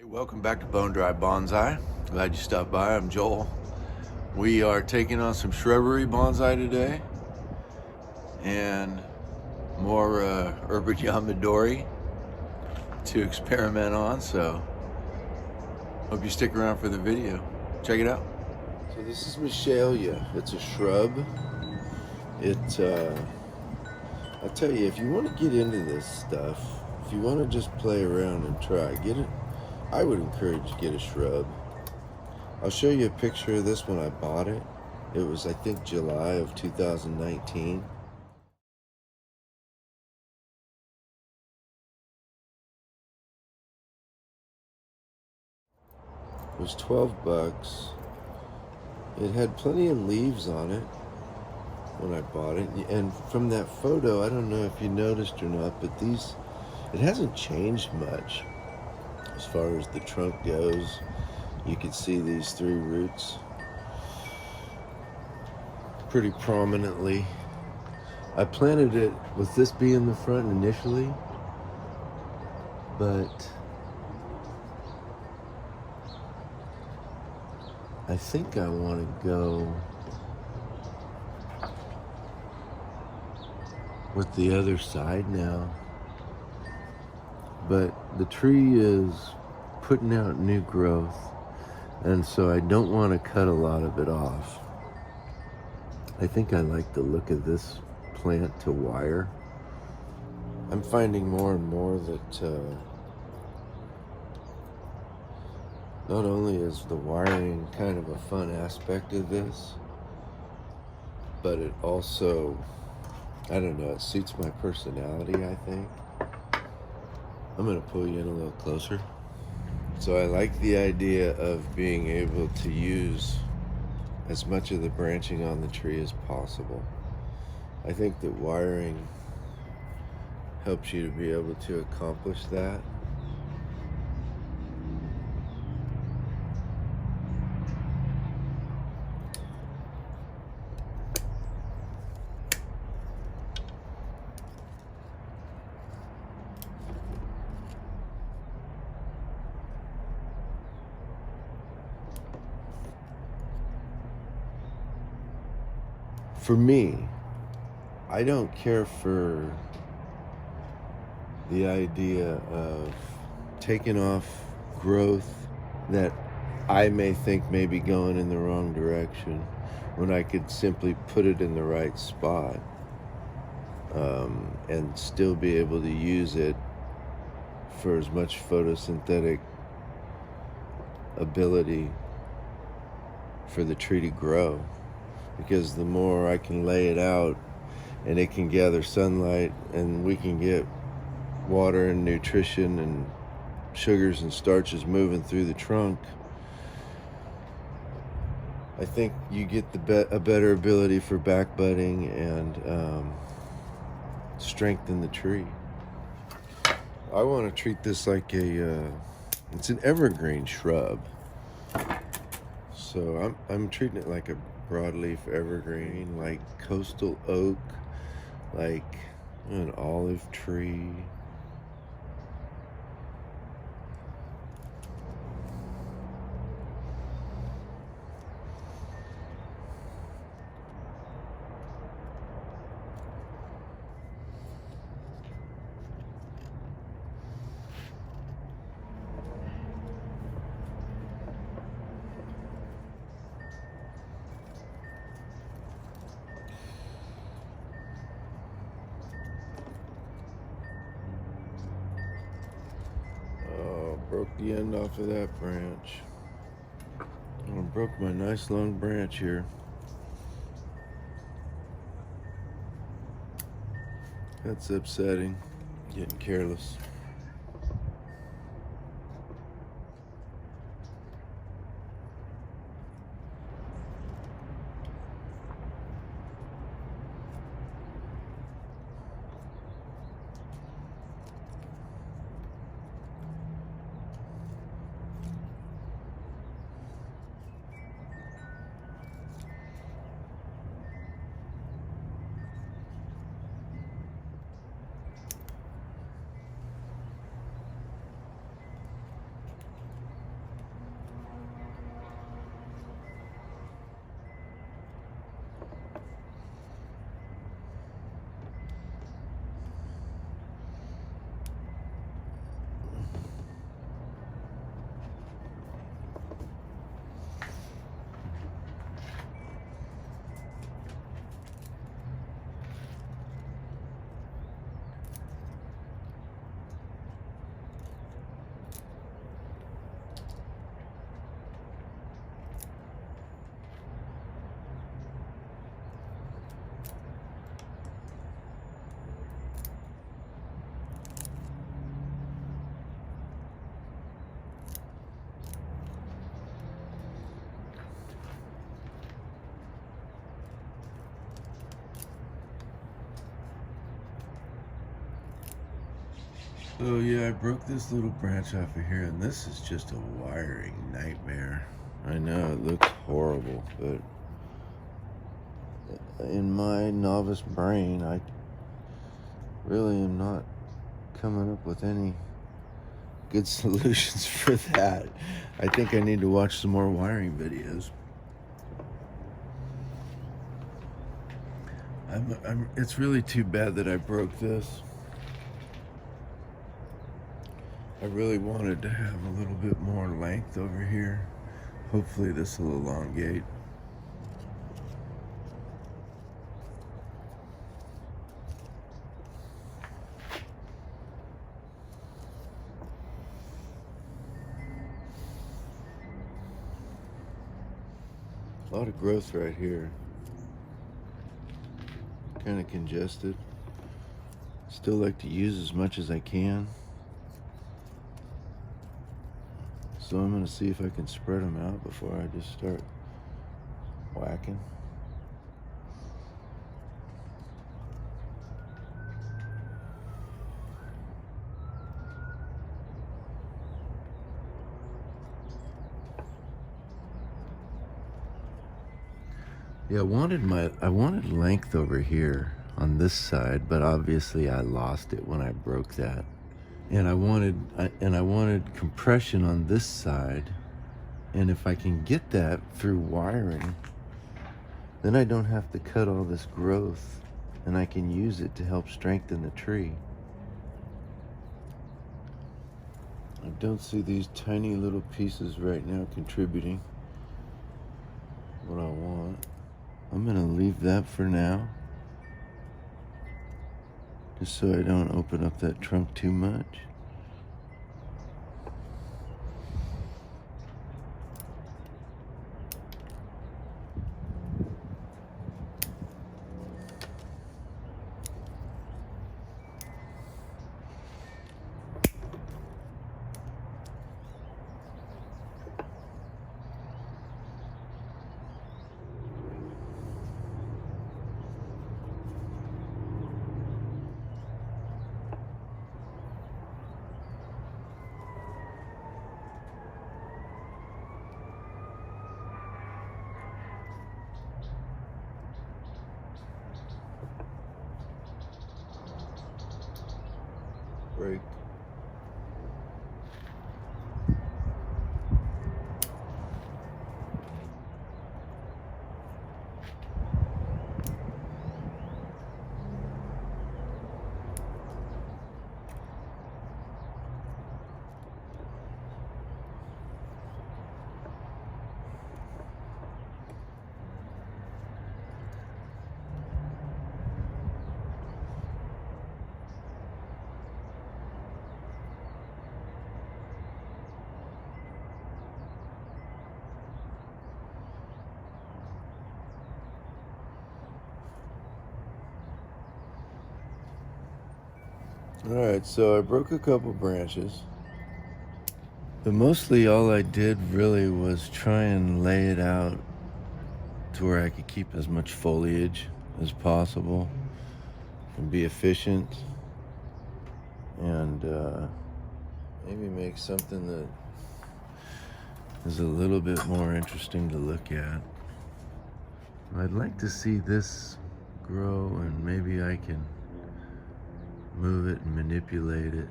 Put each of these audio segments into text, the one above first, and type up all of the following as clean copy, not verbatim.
Welcome back to BoneDry Bonsai. Glad you stopped by. I'm Joel. We are taking on some shrubbery bonsai today and more herb Yamadori to experiment on, so hope you stick around for the video. Check it out. So this is Michelia. It's a shrub. I'll tell you, if you want to get into this stuff, if you want to just play around and try, get it. I would encourage you to get a shrub. I'll show you a picture of this when I bought it. It was, I think, July of 2019. It was 12 bucks. It had plenty of leaves on it when I bought it. And from that photo, I don't know if you noticed or not, but it hasn't changed much. As far as the trunk goes, you can see these three roots pretty prominently. I planted it with this being the front initially, but I think I want to go with the other side now. But the tree is putting out new growth, and so I don't want to cut a lot of it off. I think I like the look of this plant to wire. I'm finding more and more that not only is the wiring kind of a fun aspect of this, but it also, I don't know, it suits my personality, I think. I'm gonna pull you in a little closer. So I like the idea of being able to use as much of the branching on the tree as possible. I think that wiring helps you to be able to accomplish that. For me, I don't care for the idea of taking off growth that I may think may be going in the wrong direction when I could simply put it in the right spot and still be able to use it for as much photosynthetic ability for the tree to grow. Because the more I can lay it out and it can gather sunlight and we can get water and nutrition and sugars and starches moving through the trunk, I think you get a better ability for back budding and strengthen the tree. I want to treat this like it's an evergreen shrub. So I'm treating it like a broadleaf evergreen, like coastal oak, like an olive tree. Broke the end off of that branch. I broke my nice long branch here. That's upsetting. Getting careless. So yeah, I broke this little branch off of here, and this is just a wiring nightmare. I know it looks horrible, but in my novice brain, I really am not coming up with any good solutions for that. I think I need to watch some more wiring videos. It's really too bad that I broke this. I really wanted to have a little bit more length over here. Hopefully this will elongate. A lot of growth right here. Kind of congested. Still like to use as much as I can. So I'm gonna see if I can spread them out before I just start whacking. Yeah, I wanted length over here on this side, but obviously I lost it when I broke that. And I wanted compression on this side. And if I can get that through wiring, then I don't have to cut all this growth, and I can use it to help strengthen the tree. I don't see these tiny little pieces right now contributing what I want. I'm gonna leave that for now, just so I don't open up that trunk too much. Break. Alright, so I broke a couple branches. But mostly all I did really was try and lay it out to where I could keep as much foliage as possible and be efficient, and maybe make something that is a little bit more interesting to look at. I'd like to see this grow, and maybe I can move it and manipulate it,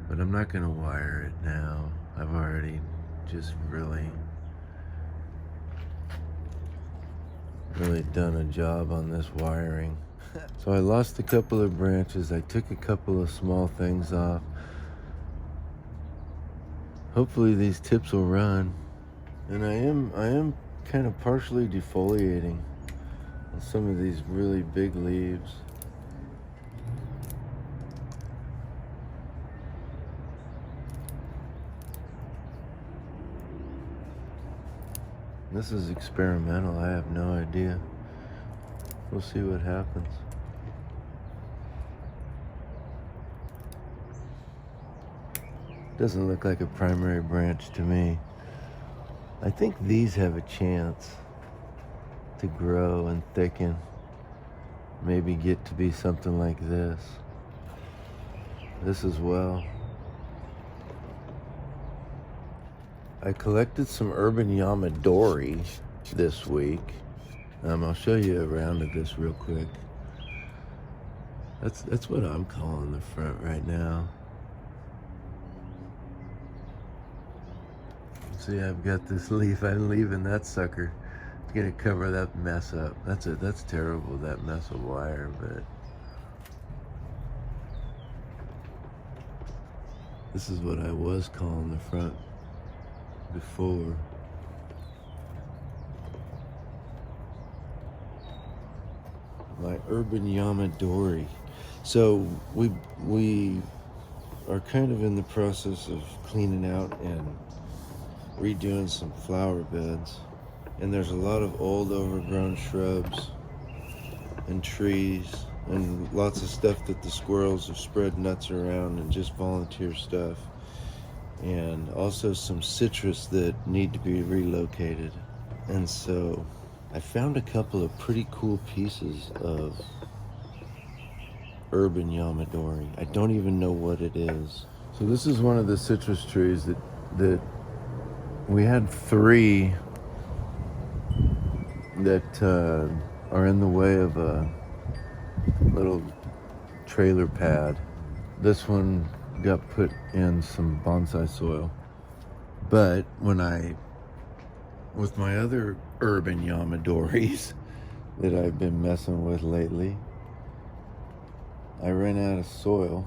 but I'm not gonna wire it now. I've already just really done a job on this wiring. So I lost a couple of branches. I took a couple of small things off. Hopefully these tips will run. And I am kind of partially defoliating on some of these really big leaves. This is experimental. I have no idea. We'll see what happens. Doesn't look like a primary branch to me. I think these have a chance to grow and thicken. Maybe get to be something like this. this as well. I collected some urban Yamadori this week. I'll show you a round of this real quick. That's what I'm calling the front right now. See, I've got this leaf. I'm leaving that sucker. It's gonna cover that mess up. That's terrible, that mess of wire, but this is what I was calling the front before. My urban Yamadori. So we are kind of in the process of cleaning out and redoing some flower beds, and there's a lot of old overgrown shrubs and trees and lots of stuff that the squirrels have spread nuts around, and just volunteer stuff, and also some citrus that need to be relocated. And so I found a couple of pretty cool pieces of urban Yamadori. I don't even know what it is. So this is one of the citrus trees that we had 3 that are in the way of a little trailer pad. This one got put in some bonsai soil. But with my other urban Yamadoris that I've been messing with lately, I ran out of soil.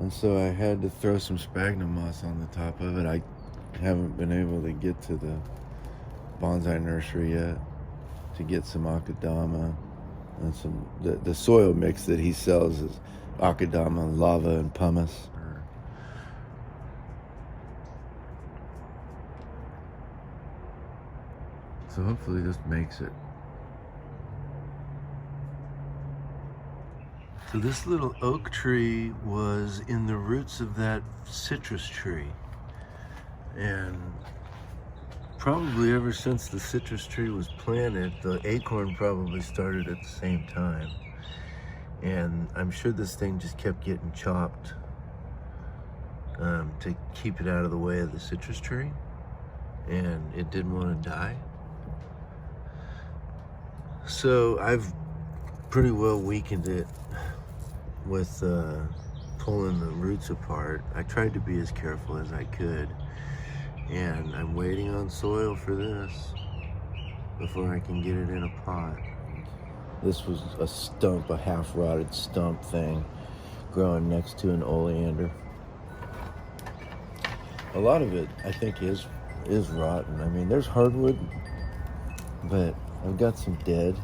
And so I had to throw some sphagnum moss on the top of it. I haven't been able to get to the bonsai nursery yet to get some akadama and some the soil mix that he sells is akadama, lava, and pumice. So hopefully this makes it. So this little oak tree was in the roots of that citrus tree, and probably ever since the citrus tree was planted, the acorn probably started at the same time. And I'm sure this thing just kept getting chopped to keep it out of the way of the citrus tree, and it didn't want to die. So I've pretty well weakened it with pulling the roots apart. I tried to be as careful as I could, and I'm waiting on soil for this before I can get it in a pot. This was a stump, a half-rotted stump thing growing next to an oleander. A lot of it, I think, is rotten. I mean, there's hardwood, but I've got some dead.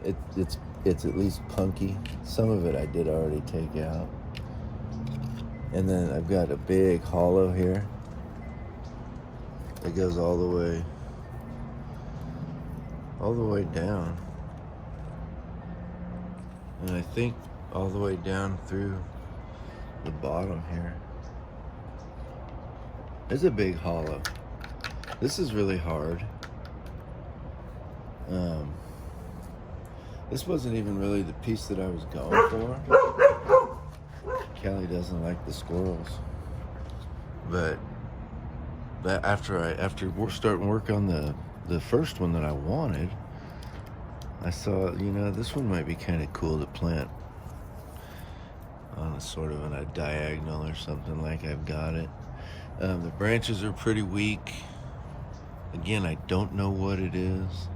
It's at least punky. Some of it I did already take out. And then I've got a big hollow here that goes all the way down. And I think all the way down through the bottom here. There's a big hollow. This is really hard. This wasn't even really the piece that I was going for. Kelly doesn't like the squirrels. But after we're starting work on the first one that I wanted, I saw, this one might be kind of cool to plant on a sort of a diagonal or something like I've got it. The branches are pretty weak. Again, I don't know what it is.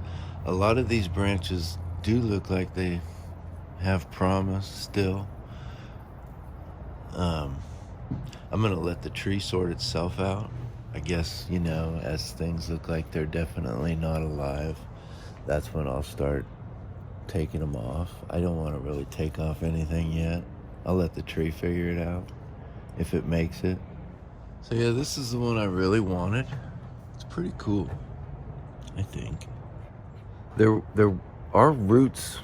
A lot of these branches do look like they have promise still. I'm gonna let the tree sort itself out. I guess, as things look like they're definitely not alive, that's when I'll start taking them off. I don't want to really take off anything yet. I'll let the tree figure it out if it makes it. So yeah, this is the one I really wanted. It's pretty cool, I think. There are roots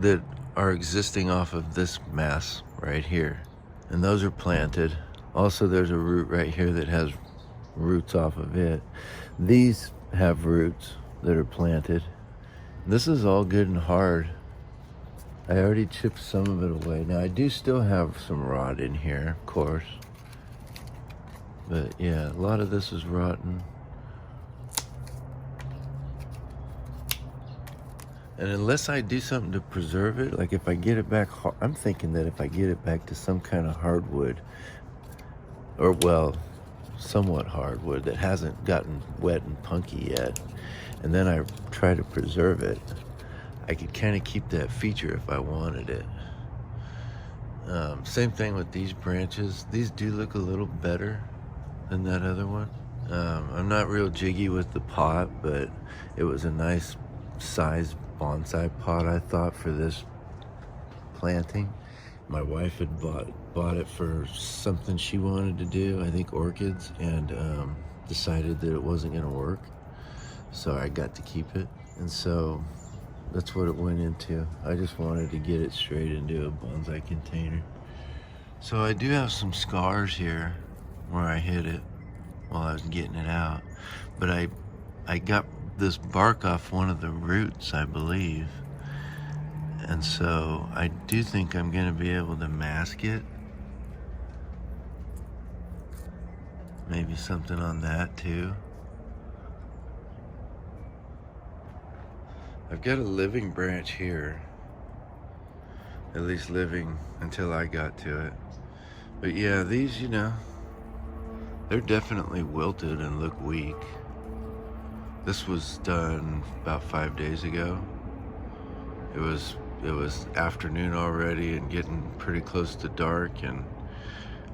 that are existing off of this mass right here, and those are planted. Also, there's a root right here that has roots off of it. These have roots that are planted. This is all good and hard. I already chipped some of it away. Now I do still have some rot in here, of course. But yeah, a lot of this is rotten. And unless I do something to preserve it, like if I get it back, I'm thinking that if I get it back to some kind of hardwood, or well, somewhat hardwood that hasn't gotten wet and punky yet, and then I try to preserve it, I could kind of keep that feature if I wanted it. Same thing with these branches. These do look a little better than that other one. I'm not real jiggy with the pot, but it was a nice size bonsai pot, I thought, for this planting. My wife had bought it for something she wanted to do, I think orchids, and decided that it wasn't gonna work. So I got to keep it, and so that's what it went into. I just wanted to get it straight into a bonsai container. So I do have some scars here where I hit it while I was getting it out, but I got this bark off one of the roots, I believe, and so I do think I'm gonna be able to mask it. Maybe something on that too. I've got a living branch here, at least living until I got to it. But yeah, these, you know, they're definitely wilted and look weak. This was done about 5 days ago. It was afternoon already and getting pretty close to dark, and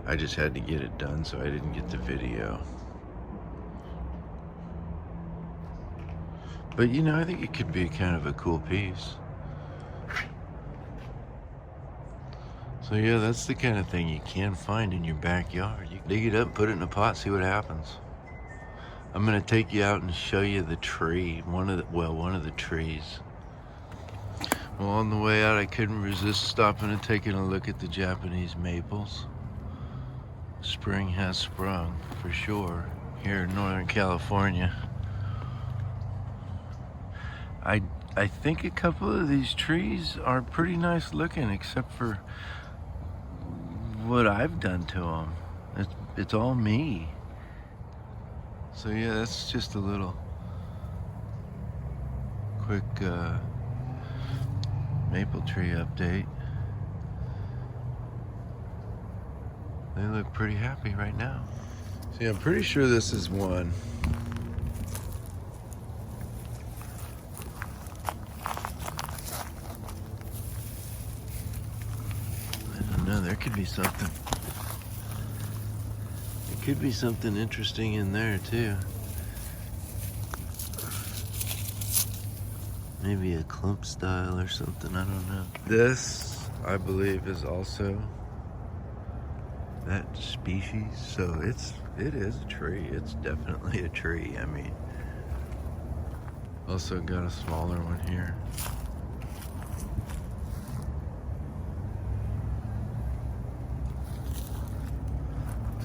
I just had to get it done, so I didn't get the video. But you know, I think it could be kind of a cool piece. So yeah, that's the kind of thing you can find in your backyard. You dig it up, put it in a pot, see what happens. I'm gonna take you out and show you the tree, one of the trees. Well, on the way out, I couldn't resist stopping and taking a look at the Japanese maples. Spring has sprung, for sure, here in Northern California. I think a couple of these trees are pretty nice looking, except for what I've done to them. It's all me. So yeah, that's just a little quick maple tree update. They look pretty happy right now. See, I'm pretty sure this is one. No, there could be something. There could be something interesting in there too. Maybe a clump style or something, I don't know. This, I believe, is also that species. So it is a tree. It's definitely a tree. I mean, also got a smaller one here.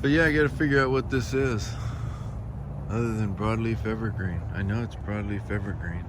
But yeah, I gotta figure out what this is, other than broadleaf evergreen. I know it's broadleaf evergreen.